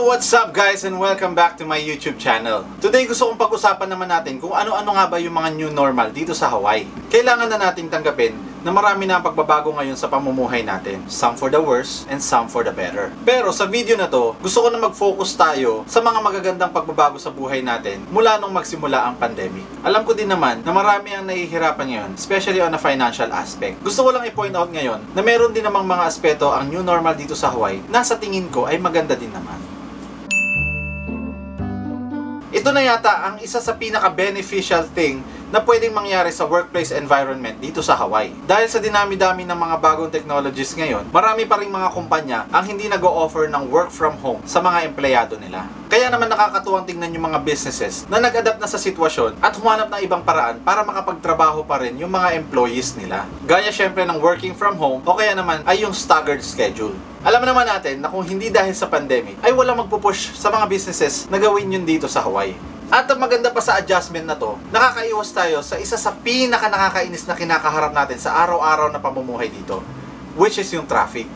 what's up guys and welcome back to my YouTube channel. Today gusto kong pag-usapan naman natin kung ano-ano nga ba yung mga new normal dito sa Hawaii. Kailangan na nating tanggapin na marami na ang pagbabago ngayon sa pamumuhay natin. Some for the worse and some for the better. Pero sa video na to, gusto ko na mag-focus tayo sa mga magagandang pagbabago sa buhay natin mula nung magsimula ang pandemic. Alam ko din naman na marami ang nahihirapan ngayon, especially on a financial aspect. Gusto ko lang i-point out ngayon na meron din namang mga aspeto ang new normal dito sa Hawaii na sa tingin ko ay maganda din naman. Ito na yata ang isa sa pinaka-beneficial thing na pwedeng mangyari sa workplace environment dito sa Hawaii. Dahil sa dinami-dami ng mga bagong technologies ngayon, marami pa ring mga kumpanya ang hindi nag-o-offer ng work from home sa mga empleyado nila. Kaya naman nakakatuwang tingnan yung mga businesses na nag-adapt na sa sitwasyon at humanap ng ibang paraan para makapagtrabaho pa rin yung mga employees nila. Gaya syempre ng working from home o kaya naman ay yung staggered schedule. Alam naman natin na kung hindi dahil sa pandemic ay walang magpupush sa mga businesses na gawin yun dito sa Hawaii. At ang maganda pa sa adjustment na to, nakakaiwas tayo sa isa sa pinaka-nakakainis na kinakaharap natin sa araw-araw na pamumuhay dito, which is yung traffic.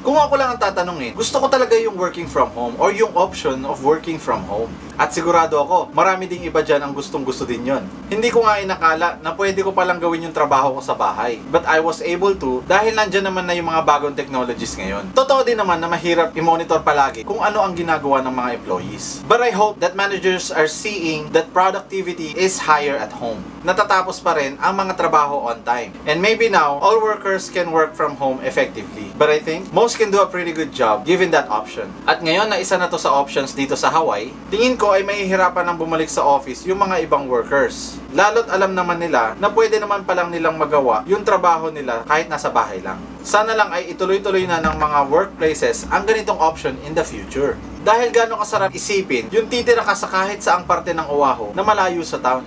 Kung ako lang ang tatanungin, gusto ko talaga yung working from home or yung option of working from home. At sigurado ako, marami ding iba dyan ang gustong-gusto din yon. Hindi ko nga inakala na pwede ko palang gawin yung trabaho ko sa bahay. But I was able to dahil nandyan naman na yung mga bagong technologies ngayon. Totoo din naman na mahirap i-monitor palagi kung ano ang ginagawa ng mga employees. But I hope that managers are seeing that productivity is higher at home. Natatapos pa rin ang mga trabaho on time. And maybe now, all workers can work from home effectively. But I think most can do a pretty good job given that option. At ngayon na isa na to sa options dito sa Hawaii, tingin ko ay mahihirapan ng bumalik sa office yung mga ibang workers. Lalo't alam naman nila na pwede naman palang nilang magawa yung trabaho nila kahit nasa bahay lang. Sana lang ay ituloy-tuloy na ng mga workplaces ang ganitong option in the future. Dahil gano'ng kasarap isipin yung titira ka sa kahit saang parte ng Oahu na malayo sa town.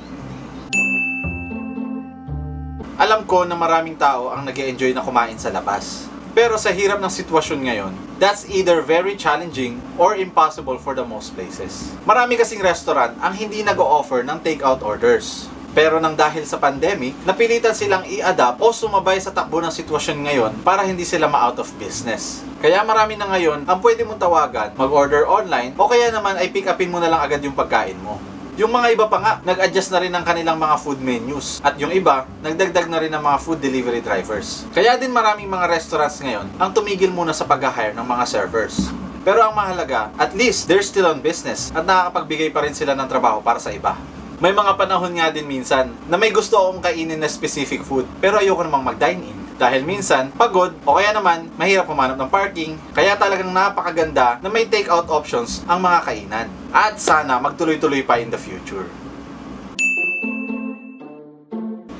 Alam ko na maraming tao ang nag-e-enjoy na kumain sa labas. Pero sa hirap ng sitwasyon ngayon, that's either very challenging or impossible for the most places. Marami kasing restaurant ang hindi nag-o-offer ng take-out orders. Pero nang dahil sa pandemic, napilitan silang i-adapt o sumabay sa takbo ng sitwasyon ngayon para hindi sila ma-out of business. Kaya marami na ngayon ang pwede mong tawagan, mag-order online o kaya naman ay pick-upin mo na lang agad yung pagkain mo. Yung mga iba pa nga, nag-adjust na rin ng kanilang mga food menus. At yung iba, nagdagdag na rin ng mga food delivery drivers. Kaya din maraming mga restaurants ngayon ang tumigil muna sa pag-hire ng mga servers. Pero ang mahalaga, at least they're still on business at nakakapagbigay pa rin sila ng trabaho para sa iba. May mga panahon nga din minsan na may gusto akong kainin na specific food pero ayoko namang mag-dine in. Dahil minsan, pagod o kaya naman, mahirap humanap ng parking. Kaya talagang napakaganda na may take-out options ang mga kainan. At sana magtuloy-tuloy pa in the future.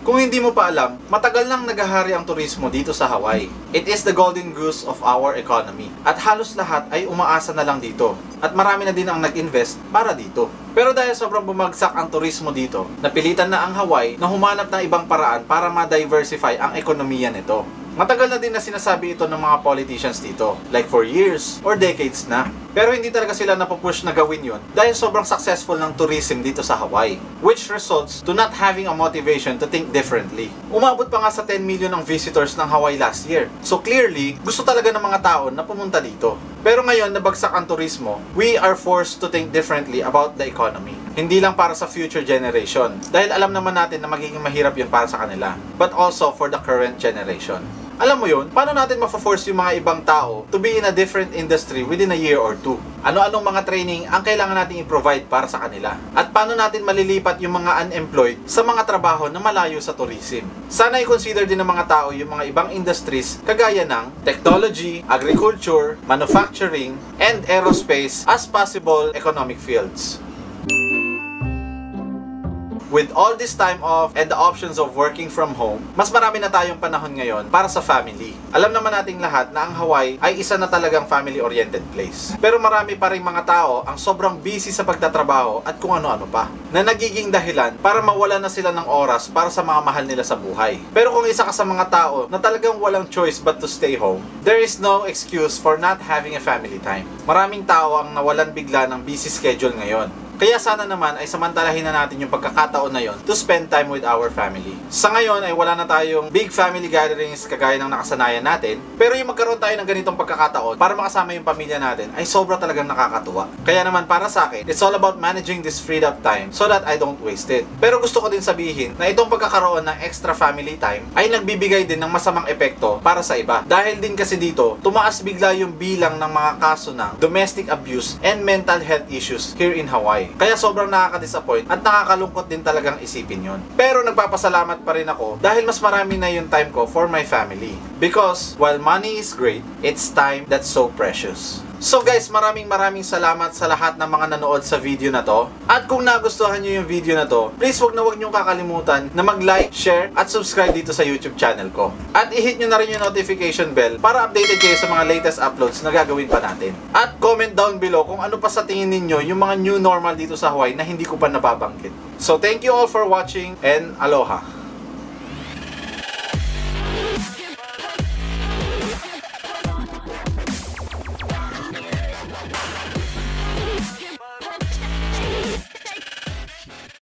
Kung hindi mo pa alam, matagal nang naghahari ang turismo dito sa Hawaii. It is the golden goose of our economy. At halos lahat ay umaasa na lang dito. At marami na din ang nag-invest para dito. Pero dahil sobrang bumagsak ang turismo dito, napilitan na ang Hawaii na humanap ng ibang paraan para ma-diversify ang ekonomiya nito. Matagal na din na sinasabi ito ng mga politicians dito, like for years or decades na. Pero hindi talaga sila napupush na gawin yun dahil sobrang successful ng tourism dito sa Hawaii, which results to not having a motivation to think differently. Umabot pa nga sa 10 million ang visitors ng Hawaii last year. So clearly, gusto talaga ng mga tao na pumunta dito. Pero ngayon, nabagsak ang turismo, we are forced to think differently about the economy. Hindi lang para sa future generation, dahil alam naman natin na magiging mahirap yun para sa kanila, but also for the current generation. Alam mo yun, paano natin ma-force yung mga ibang tao to be in a different industry within a year or two? Ano-anong mga training ang kailangan natin i-provide para sa kanila? At paano natin malilipat yung mga unemployed sa mga trabaho na malayo sa tourism? Sana i-consider din ng mga tao yung mga ibang industries kagaya ng technology, agriculture, manufacturing, and aerospace as possible economic fields. With all this time off and the options of working from home, mas marami na tayong panahon ngayon para sa family. Alam naman nating lahat na ang Hawaii ay isa na talagang family-oriented place. Pero marami pa rin mga tao ang sobrang busy sa pagtatrabaho at kung ano-ano pa, na nagiging dahilan para mawala na sila ng oras para sa mga mahal nila sa buhay. Pero kung isa ka sa mga tao na talagang walang choice but to stay home, there is no excuse for not having a family time. Maraming tao ang nawalan bigla ng busy schedule ngayon. Kaya sana naman ay samantalahin na natin yung pagkakataon na yon to spend time with our family. Sa ngayon ay wala na tayong big family gatherings kagaya ng nakasanayan natin, pero yung magkaroon tayo ng ganitong pagkakataon para makasama yung pamilya natin ay sobra talagang nakakatuwa. Kaya naman para sa akin, it's all about managing this freed up time so that I don't waste it. Pero gusto ko din sabihin na itong pagkakaroon ng extra family time ay nagbibigay din ng masamang epekto para sa iba. Dahil din kasi dito, tumaas bigla yung bilang ng mga kaso ng domestic abuse and mental health issues here in Hawaii. Kaya sobrang nakaka-disappoint at nakakalungkot din talagang isipin yon. Pero nagpapasalamat pa rin ako dahil mas marami na yung time ko for my family. Because while money is great, it's time that's so precious. So guys, maraming salamat sa lahat ng mga nanood sa video na to. At kung nagustuhan nyo yung video na to, please wag nyo kakalimutan na mag-like, share, at subscribe dito sa YouTube channel ko. At i-hit nyo na rin yung notification bell para updated kayo sa mga latest uploads na gagawin pa natin. At comment down below kung ano pa sa tingin ninyo yung mga new normal dito sa Hawaii na hindi ko pa nababanggit. So thank you all for watching and aloha!